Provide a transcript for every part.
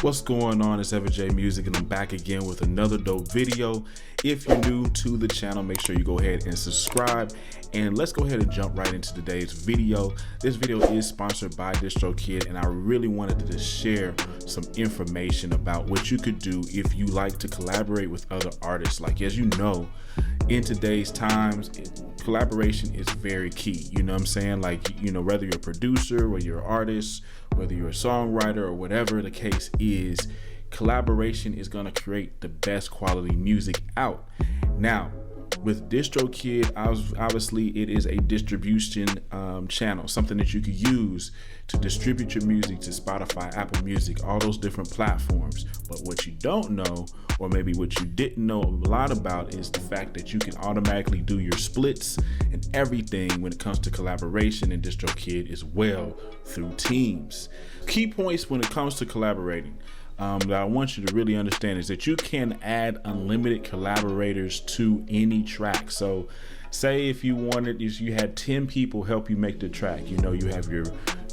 What's going on? It's Ever J Music, and I'm back again with another dope video. If you're new to the channel, make sure you go ahead and subscribe, and let's go ahead and jump right into today's video. This video is sponsored by DistroKid, and I really wanted to just share some information about what you could do if you like to collaborate with other artists. Like, as you know, in today's times, collaboration is very key. You know what I'm saying? Like, you know, whether you're a producer, whether you're an artist, whether you're a songwriter, or whatever the case is, collaboration is going to create the best quality music out. Now, with DistroKid, obviously it is a distribution channel, something that you could use to distribute your music to Spotify, Apple Music, all those different platforms. But what you don't know, or maybe what you didn't know a lot about, is the fact that you can automatically do your splits and everything when it comes to collaboration in DistroKid as well through teams. Key points when it comes to collaborating that I want you to really understand is that you can add unlimited collaborators to any track. So say if you had 10 people help you make the track, you know, you have your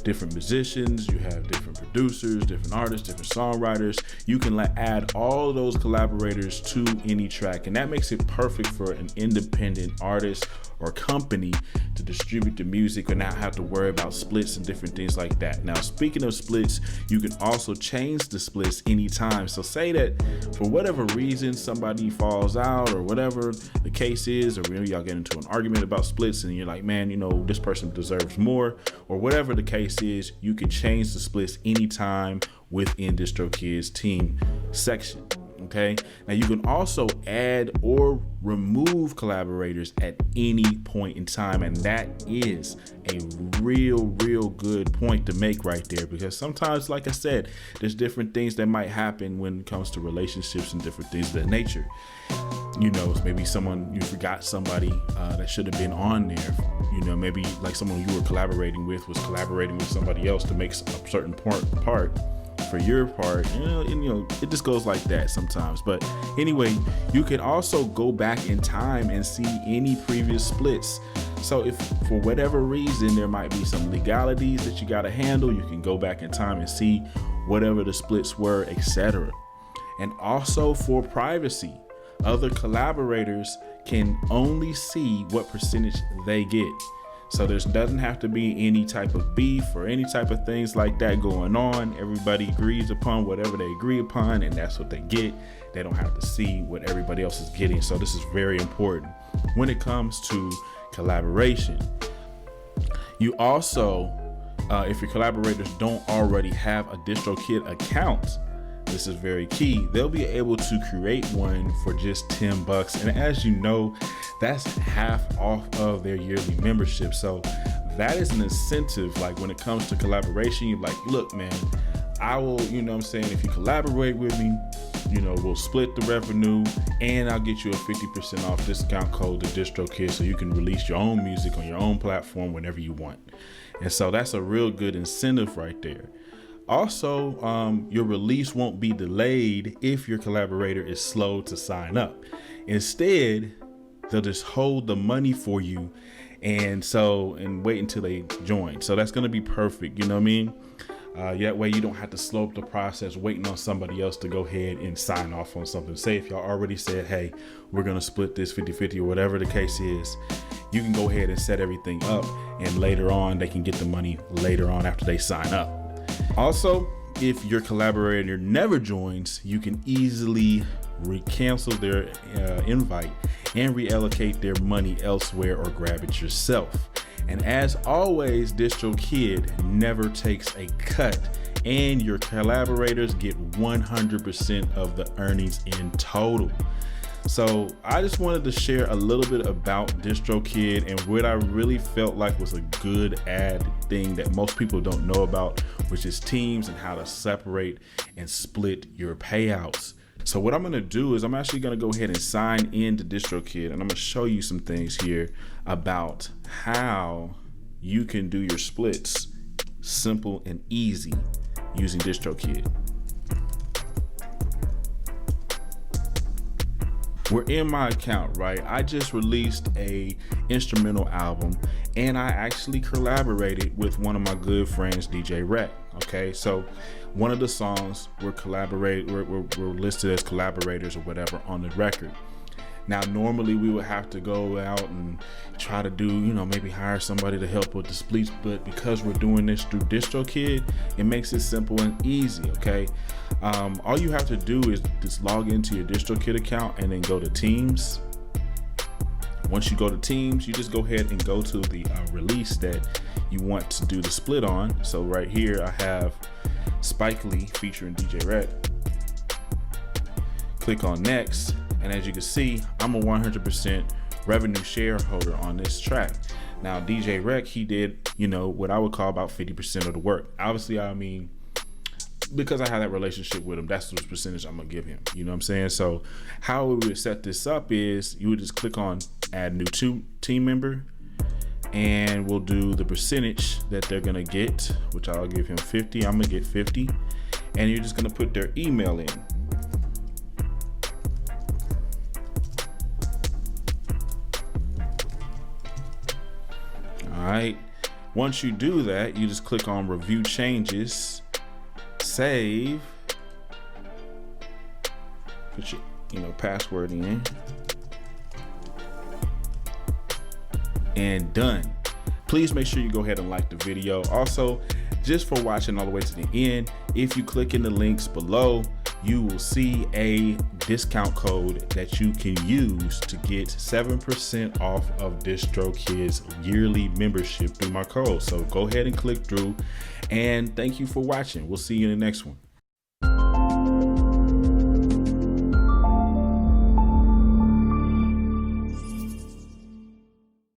different musicians, you have different producers, different artists, different songwriters. You can add all of those collaborators to any track, and that makes it perfect for an independent artist or company to distribute the music and not have to worry about splits and different things like that. Now, speaking of splits, you can also change the splits anytime. So say that for whatever reason somebody falls out or whatever the case is, or maybe y'all get into an argument about splits and you're like, man, you know, this person deserves more, or whatever the case is, you can change the splits anytime within DistroKid's team section. Okay, now you can also add or remove collaborators at any point in time, and that is a real good point to make right there, because sometimes, like I said, there's different things that might happen when it comes to relationships and different things of that nature. You know, maybe you forgot somebody that should have been on there. You know, maybe like someone you were collaborating with was collaborating with somebody else to make a certain part for your part, and you know, it just goes like that sometimes. But anyway, you can also go back in time and see any previous splits. So if for whatever reason there might be some legalities that you got to handle, you can go back in time and see whatever the splits were, etc. And also for privacy, other collaborators can only see what percentage they get. So there doesn't have to be any type of beef or any type of things like that going on. Everybody agrees upon whatever they agree upon, and that's what they get. They don't have to see what everybody else is getting. So this is very important when it comes to collaboration. You also, if your collaborators don't already have a DistroKid account, this is very key. They'll be able to create one for just $10. And as you know, that's half off of their yearly membership. So that is an incentive. Like when it comes to collaboration, you're like, look, man, I will, you know what I'm saying, if you collaborate with me, you know, we'll split the revenue, and I'll get you a 50% off discount code to DistroKid, so you can release your own music on your own platform whenever you want. And so that's a real good incentive right there. Also, your release won't be delayed if your collaborator is slow to sign up. Instead, they'll just hold the money for you and wait until they join. So that's going to be perfect. You know what I mean? That way you don't have to slow up the process waiting on somebody else to go ahead and sign off on something. Say if y'all already said, hey, we're going to split this 50-50 or whatever the case is, you can go ahead and set everything up, and later on they can get the money later on after they sign up. Also, if your collaborator never joins, you can easily cancel their invite and reallocate their money elsewhere or grab it yourself. And as always, DistroKid never takes a cut, and your collaborators get 100% of the earnings in total. So I just wanted to share a little bit about DistroKid and what I really felt like was a good ad thing that most people don't know about, which is teams and how to separate and split your payouts. So what I'm going to do is I'm actually going to go ahead and sign into DistroKid, and I'm going to show you some things here about how you can do your splits simple and easy using DistroKid. We're in my account, right? I just released a instrumental album, and I actually collaborated with one of my good friends, DJ Rec. Okay, so one of the songs were listed as collaborators or whatever on the record. Now, normally we would have to go out and try to do, maybe hire somebody to help with the splits, but because we're doing this through DistroKid, it makes it simple and easy, okay? All you have to do is just log into your DistroKid account and then go to Teams. Once you go to Teams, you just go ahead and go to the release that you want to do the split on. So right here, I have Spike Lee featuring DJ Rec. Click on Next. And as you can see, I'm a 100% revenue shareholder on this track. Now, DJ Rec, he did, what I would call about 50% of the work. Obviously, because I have that relationship with him, that's the percentage I'm gonna give him. You know what I'm saying? So how we would set this up is you would just click on add new team member, and we'll do the percentage that they're gonna get, which I'll give him 50. I'm gonna get 50. And you're just gonna put their email in. All right, once you do that, you just click on review changes, save, put your password in, and done. Please make sure you go ahead and like the video. Also, just for watching all the way to the end, if you click in the links below, you will see a discount code that you can use to get 7% off of DistroKid's yearly membership through my code. So go ahead and click through, and thank you for watching. We'll see you in the next one.